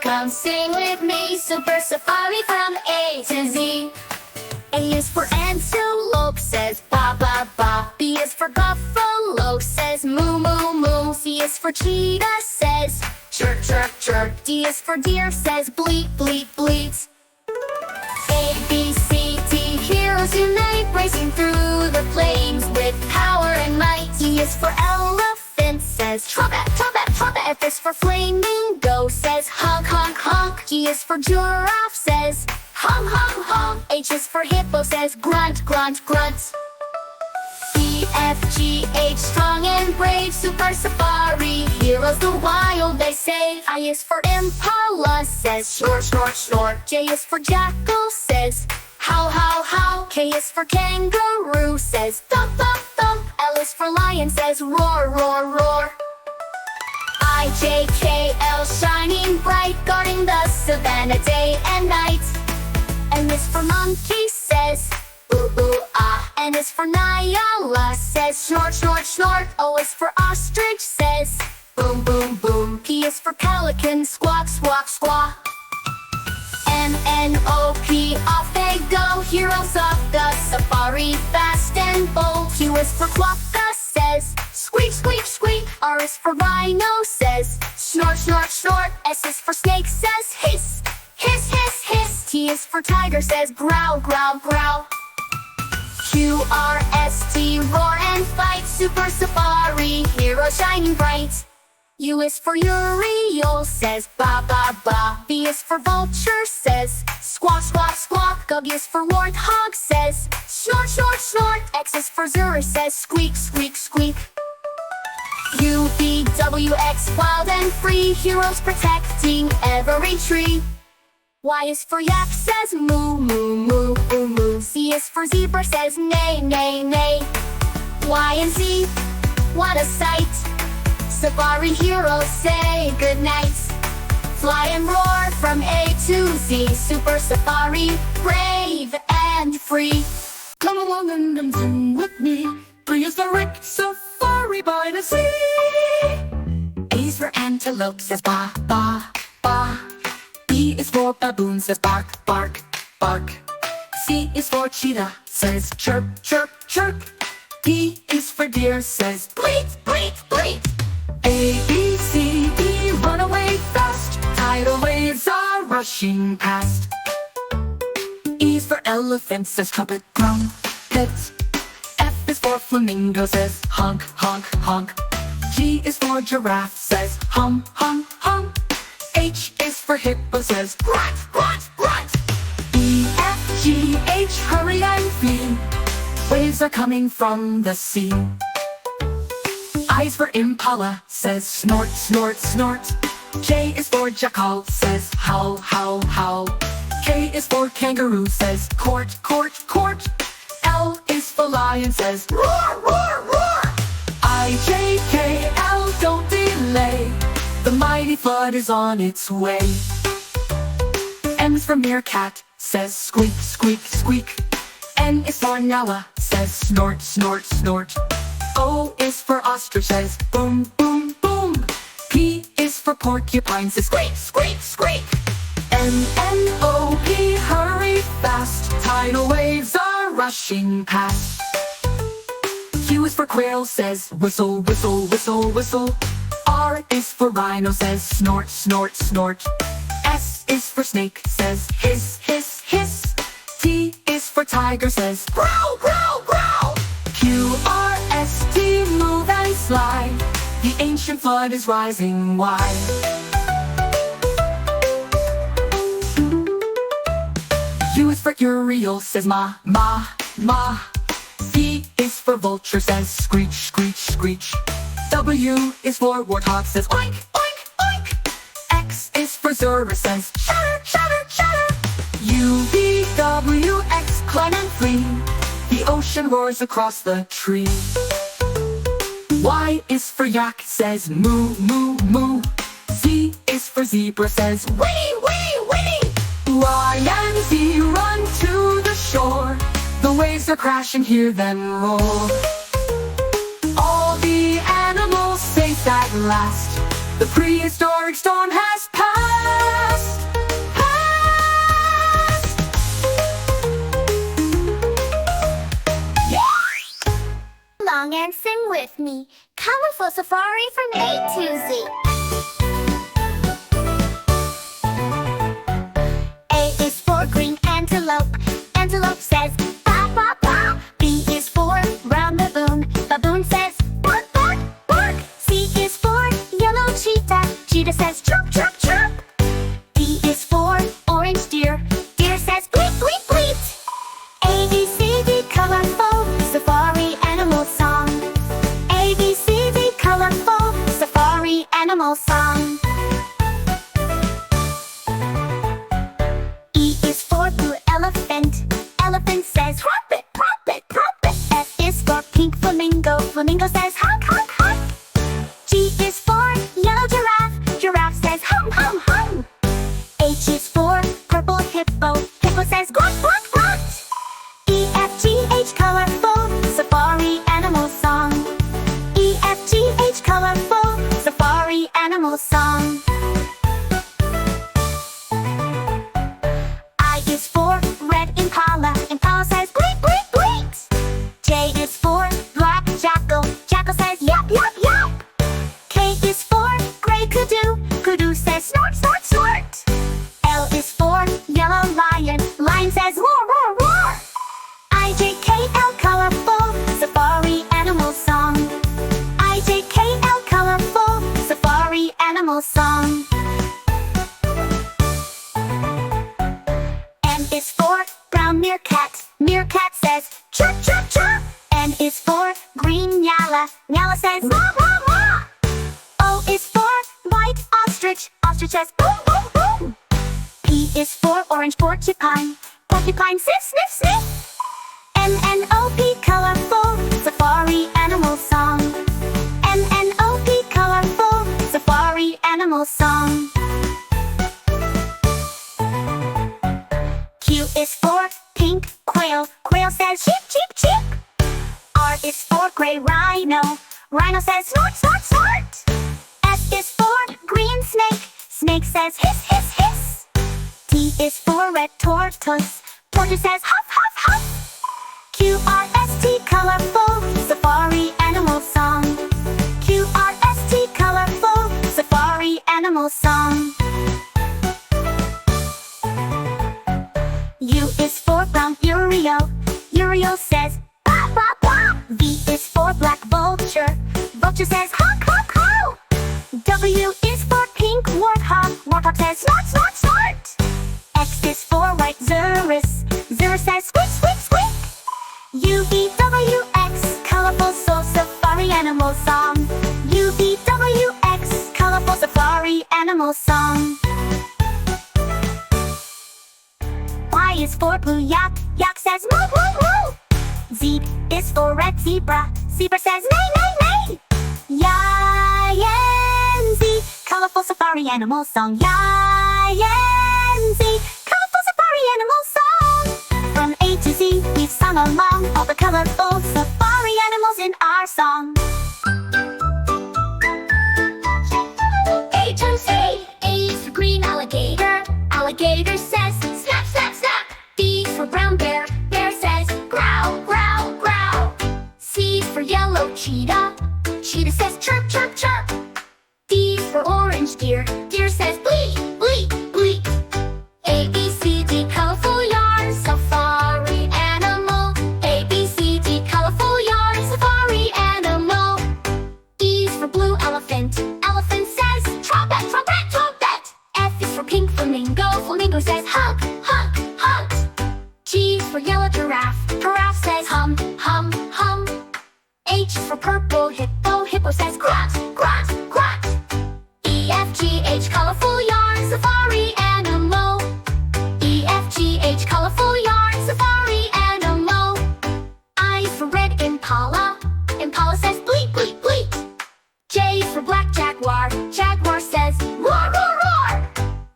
come sing with me. Super Safari from A to Z. A is for antelope, says ba ba ba. B is for buffalo, says moo moo moo. C is for cheetah, says chirp chirp chirp. D is for deer, says bleat bleat bleat. A, B, C, D, heroes unite, racing through the plains with power and might. E is for elephant, says trumpet trumpet trumpet. F is for flamingo, says honk honk honk. G is for giraffe, says honk honk honk. H is for hippo, says grunt grunt grunt. E, F, G, H, strong and brave, super safari heroes the wild they save. I is for impala, says snort snort snort. J is for jackal, says how how how. K is for kangaroo, says thump thump thump. L is for lion, says roar roar roar. I, J, K, L, shining bright, guarding the savannah day and night. N is for monkey, says ooh ooh ah. N is for Nyala, says snort snort snort. O is for ostrich, says boom boom boom. P is for pelican, squawk squawk squawk. M, N, O, P, off they go, heroes of the safari, fast and bold. Q is for quokka, says squeak squeak squeak. R is for rhino, says snort snort snort. S is for snake, says hiss hiss hiss hiss. T is for tiger, says growl growl growl. Q, R, S, T, roar and fight, super safari hero shining bright. U is for uriel, says ba ba ba. V is for vulture, says squawk squawk squawk. W is for warthog, says snort snort snort. X is for zero, says squeak squeak squeak. U, V, W, X, wild and free, heroes protecting every tree. Y is for yak, says moo moo moo moo moo. Z is for zebra, says neigh neigh neigh. Y and Z, what a sight! Safari heroes say goodnight. Fly and roar from A to Z, super safari, brave and free. Come along and sing with me. Prehistoric safari by the sea. A is for antelope, says ba ba ba. B is for baboon, says bark bark bark. C is for cheetah, says chirp chirp chirp. D is for deer, says bleat bleat bleat. A, B, C, D, run away fast, tidal waves are rushing past. E is for elephant, says trumpet trumpet. F is for flamingo, says honk honk honk. G is for giraffe, says hum hum hum. H is for hippo, says grunt grunt grunt. E, F, G, H, hurry and flee, waves are coming from the sea. I is for impala, says snort snort snort. J is for jackal, says howl howl howl. K is for kangaroo, says court court court. L is for lion, says roar roar roar. I, J, K, L, don't delay, the mighty flood is on its way. M is for meerkat, says squeak squeak squeak. N is for Nala, says snort snort snort. O is for ostrich, says boom boom boom. P is for porcupine, says squeak squeak squeak. M, N, O, P, hurry fast, tidal waves are rushing past. Q is for quail, says whistle whistle whistle whistle. R is for rhino, says snort snort snort. S is for snake, says hiss hiss hiss. T is for tiger, says growl growl growl. Q, R, S, T, move and slide, the ancient flood is rising wide. U is for uriel, says ma ma ma. V is for vulture, says screech screech screech. W is for warthog, says oink oink oink. X is for zebra, says shatter shatter shatter. U, V, W, X, climb and flee, the ocean roars across the tree. Y is for yak, says moo moo moo. Z is for zebra, says wee wee wee. Y and Z run to the shore, the waves are crashing, hear them roar. All the animals safe at last, the prehistoric storm has passed. song and sing with me. Colorful safari from A to Z. A is for green antelope. Antelope says, ba, ba, ba. B is for brown baboon. Baboon says, bark, bark, bark. C is for yellow cheetah. Cheetah says, chirp, chirp, chirp. D is for orange deer. Deer says, bleat, bleat, bleat. A, B, C, D, colorful safari animal song. A, B, C, D, colorful safari animal song. E is for blue elephant. Elephant says, trumpet, trumpet, trumpet. F is for pink flamingo. Flamingo says, honk, honk, honk. G is for yellow giraffe. Giraffe says, hum, hum, hum. H is for purple hippo. Hippo says, grunt, grunt, grunt. E, F, G, H, colorful safari animal song. E, F, G, H, colorful safari animal song. I is for red impala. Impala says, bleat, bleat, bleat. J is for black jackal. Jackal says, yap, yap, yap. K is for gray kudu. Kudu says, snort, snort, snort. L is for yellow lion. Lion says, roar, roar, roar. I, J, K, L, colorful safari animal song. I, J, K, L, colorful safari animal song. M is for brown meerkat. Meerkat says, chirp, chirp, chirp. N is for green nyala. Nyala says, ma, ma, ma. O is for white ostrich. Ostrich says, boom, boom, boom. P is for orange porcupine. Porcupine says, sniff, sniff. N-N-O-P, colorful safari animal song. N-N-O-P, colorful safari animal song. Q is for pink quail. Quail says, cheep, cheep, cheep. R is for gray rhino. Rhino says, snort, snort, snort. S is for green snake. Snake says, hiss, hiss, hiss. T is for red tortoise. Tortoise says, huff, huff, huff. Q-R-S-T, colorful safari animal song. Q-R-S-T, colorful safari animal song. U is for brown Uriel. Uriel says, ba, ba, ba. V is for black vulture. Vulture says, honk, honk, honk. W is for pink warthog. Warthog says, snort, snort, snort. X is for white xerus. Xerus says, squeak, squeak, squeak. U-V-W-X, colorful soul safari animal song. U-V-W-X, colorful safari animal song. Y is for blue yak. Yak says, moo, moo, moo. Z is for red zebra. Zebra says, neigh, neigh, neigh. Y-N-Z, colorful safari animal song. Y-N-Z, colorful safari animal song. From A to Z, we've sung along all the colorful safari animals in our song. A to Z. A is for green alligator. Alligator says, snap, snap, snap. B for brown bear. Bear says, growl, growl, growl. C for yellow cheetah. Cheetah says, chirp, chirp, chirp. D for orange deer. Deer says, bleat, bleat, bleat. A, B, C, D, colorful yarn, safari animal. A, B, C, D, colorful yarn, safari animal. E is for blue elephant. Elephant says, trumpet, trumpet, trumpet. F is for pink flamingo. Flamingo says, hug, hug, hug. G is for yellow giraffe. Giraffe says, hum, hum, hum. H is for purple hippo. Hippo says, grunt, grunt, grunt. E, F, G, H, colorful yarn, safari animal. E, F, G, H, colorful yarn, safari animal. I is for red impala. Impala says, bleat, bleat, bleat. J is for black jaguar. Jaguar says, roar, roar, roar.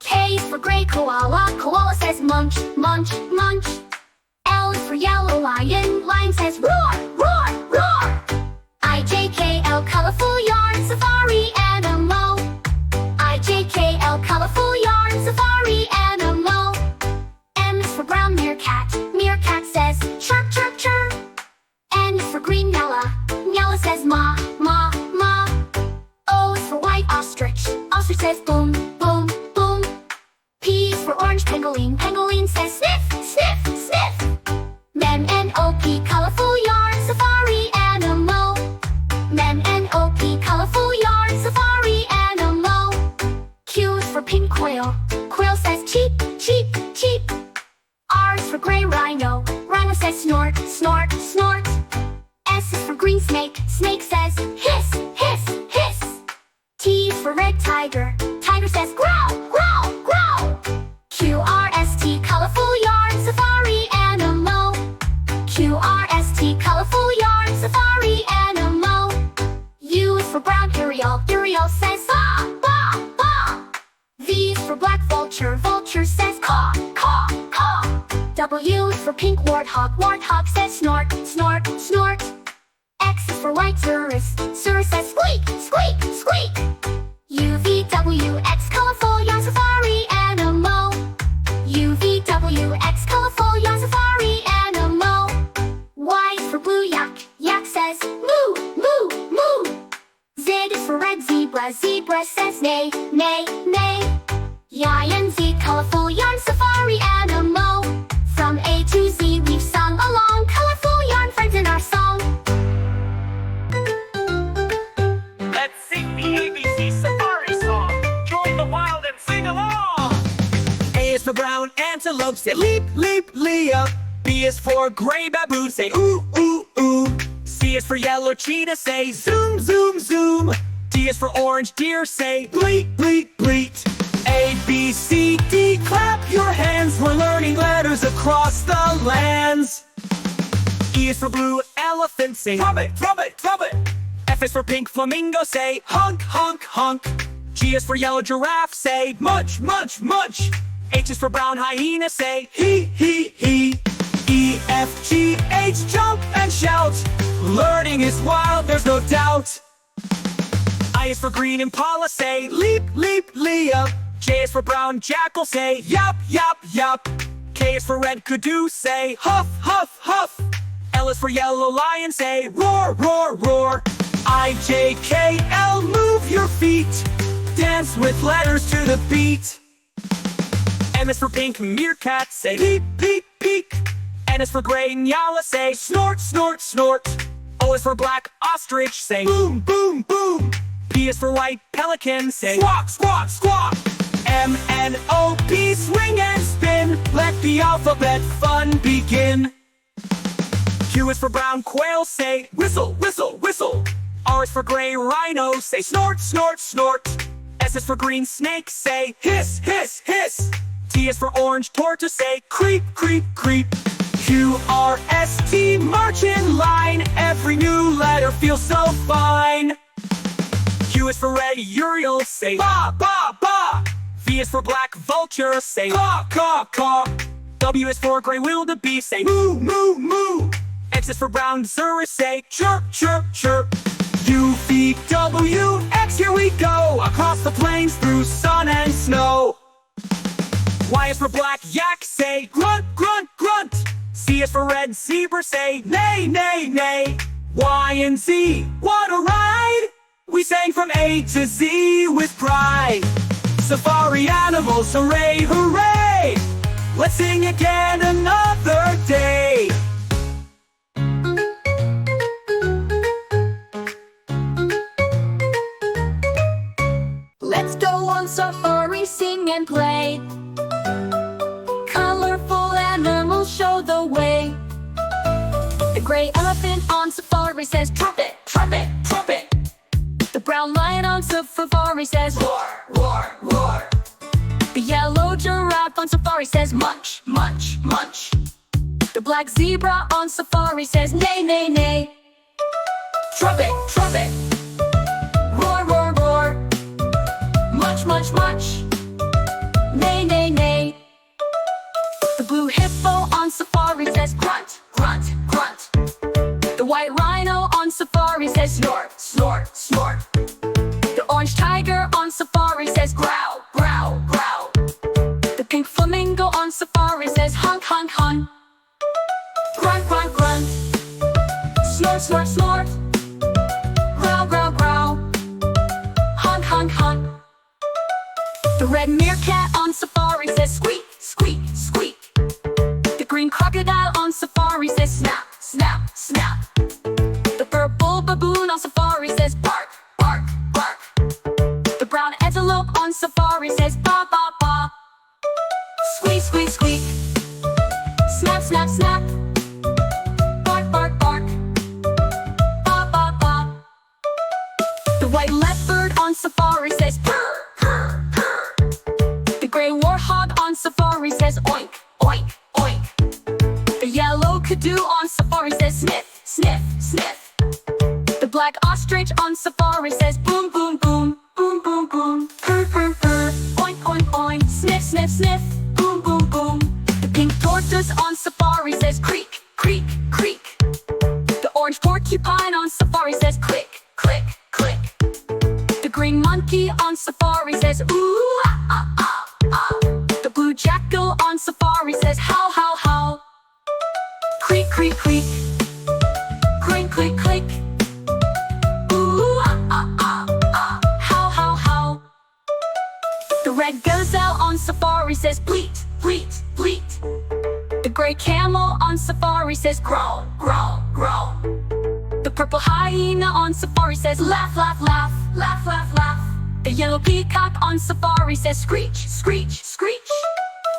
K is for gray koala. Koala says, munch, munch, munch. L is for yellow lion. Lion says, roar, roar, roar. I, J, K, L, colorful yarn, safari animal. I, J, K, L, colorful yarn, safari animal. M is for brown meerkat. Meerkat says, chirp, chirp, chirp. N is for green nyala. N-O-P, colorful yarn, safari animal. Q is for pink quail. Quail says cheep, cheep, cheep. R is for gray rhino. Rhino says snort, snort, snort. S is for green snake. Snake says hiss, hiss, hiss. T is for red tiger. Tiger says growl, growl, growl. Q-R-S-T, colorful yarn, safari animal. Q-R-S-T, colorful yarn, safari animal. U is for brown urial. Urial says ba, ba, ba. V is for black vulture. Vulture says caw, caw, caw. W is for pink warthog. Warthog says snort, snort, snort. X is for white cirrus. Cirrus says squeak, squeak, squeak. U, V, W, X, colorful yarn, safari animal. U, V, W, X, colorful yarn, safari animal. Y is for blue yak. Yak says moo, moo, moo. Z is for red zebra. Zebra says neigh, neigh, neigh. Y and Z, colorful yarn, safari animal. From A to Z we've sung along, colorful yarn friends in our song. Let's sing the ABC Safari song. Join the wild and sing along. A is for brown antelope, say leap, leap, leap. B is for gray baboon, say ooh, ooh, ooh. C is for yellow cheetah, say zoom, zoom, zoom. D is for orange deer, say bleat, bleat, bleat. A, B, C, D, clap your hands. We're learning letters across the lands. E is for blue elephant, say trumpet, trumpet, trumpet. F is for pink flamingo, say honk, honk, honk. G is for yellow giraffe, say munch, munch, munch. H is for brown hyena, say hee, hee, hee. E, F, G, H, jump and shout. Learning is wild, there's no doubt. I is for green impala, say leap, leap, leap. J is for brown jackal, say yap, yap, yap. K is for red kudu, say huff, huff, huff. L is for yellow lion, say roar, roar, roar. I, J, K, L, move your feet. Dance with letters to the beat. M is for pink meerkat, say peep, peep, peek. N is for gray nyala, say snort, snort, snort. O is for black ostrich, say boom, boom, boom. P is for white pelican, say squawk, squawk, squawk. M, N, O, P, swing and spin. Let the alphabet fun begin. Q is for brown quail, say whistle, whistle, whistle. R is for gray rhino, say snort, snort, snort. S is for green snake, say hiss, hiss, hiss. T is for orange tortoise, say creep, creep, creep. Q, R, S, T, march in line. Every new letter feels so fine. Q is for red urial, say ba, ba, ba. V is for black vulture, say caw, caw, caw. W is for gray wildebeest, say moo, moo, moo. X is for brown cirrus, say chirp, chirp, chirp. U, V, W, X, here we go. Across the plains through sun and snow. Y is for black yak, say grunt, grunt, grunt. C is for red zebra, say neigh, neigh, neigh. Y and Z, what a ride! We sang from A to Z with pride. Safari animals, hooray, hooray! Let's sing again another day. Let's go on safari, sing and play. Colorful animals show the way. The gray elephant on safari says trumpet, trumpet, trumpet. The brown lion on safari says roar, roar, roar. The yellow giraffe on safari says munch, munch, munch. The black zebra on safari says neigh, neigh, neigh. Trumpet, trumpet. Roar, roar, roar. Munch, munch, munch. Neigh, neigh, neigh. The blue hippo on safari says grunt, grunt, grunt. The white rhino on safari says snort, snort, snort. The orange tiger on safari says growl, growl, growl. The pink flamingo on safari says honk, honk, honk. Grunt, grunt, grunt. Snort, snort, snort. Growl, growl, growl. Honk, honk, honk. The red meerkat on safari says squeak, squeak, squeak. The green crocodile on safari says snap, snap, snap. The purple baboon on safari says bark, safari says ba ba ba. Squeak, squeak, squeak. Snap, snap, snap. Bark, bark, bark. Ba ba ba. The white leopard on safari says purr, purr, purr. The gray warthog on safari says oink, oink, oink. The yellow kadu on safari says sniff, sniff, sniff. The black ostrich on safari says boom, boom, boom, boom, boom, boom. Purr, purr, purr. Oink, oink, oink. Sniff, sniff, sniff. Boom, boom, boom. The pink tortoise on safari says creak, creak, creak. The orange porcupine on safari says click, click, click. The green monkey on safari says ooh, ah, ah, ah, ah. The blue jackal on safari says how, how, how. Creak, creak, creak. Click, click, click. Ooh, ah, ah, ah, ah. How, how, how. The red gazelle on safari says bleat, bleat, bleat. The gray camel on safari says growl, growl, growl. The purple hyena on safari says laugh, laugh, laugh, laugh, laugh, laugh. The yellow peacock on safari says screech, screech, screech.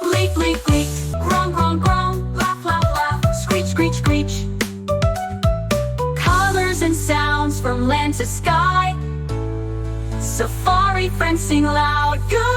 Bleat, bleat, bleat. Groan, groan, groan. Laugh, laugh, laugh. Screech, screech, screech. Colors and sounds from land to sky. Safari friends sing loud. Good.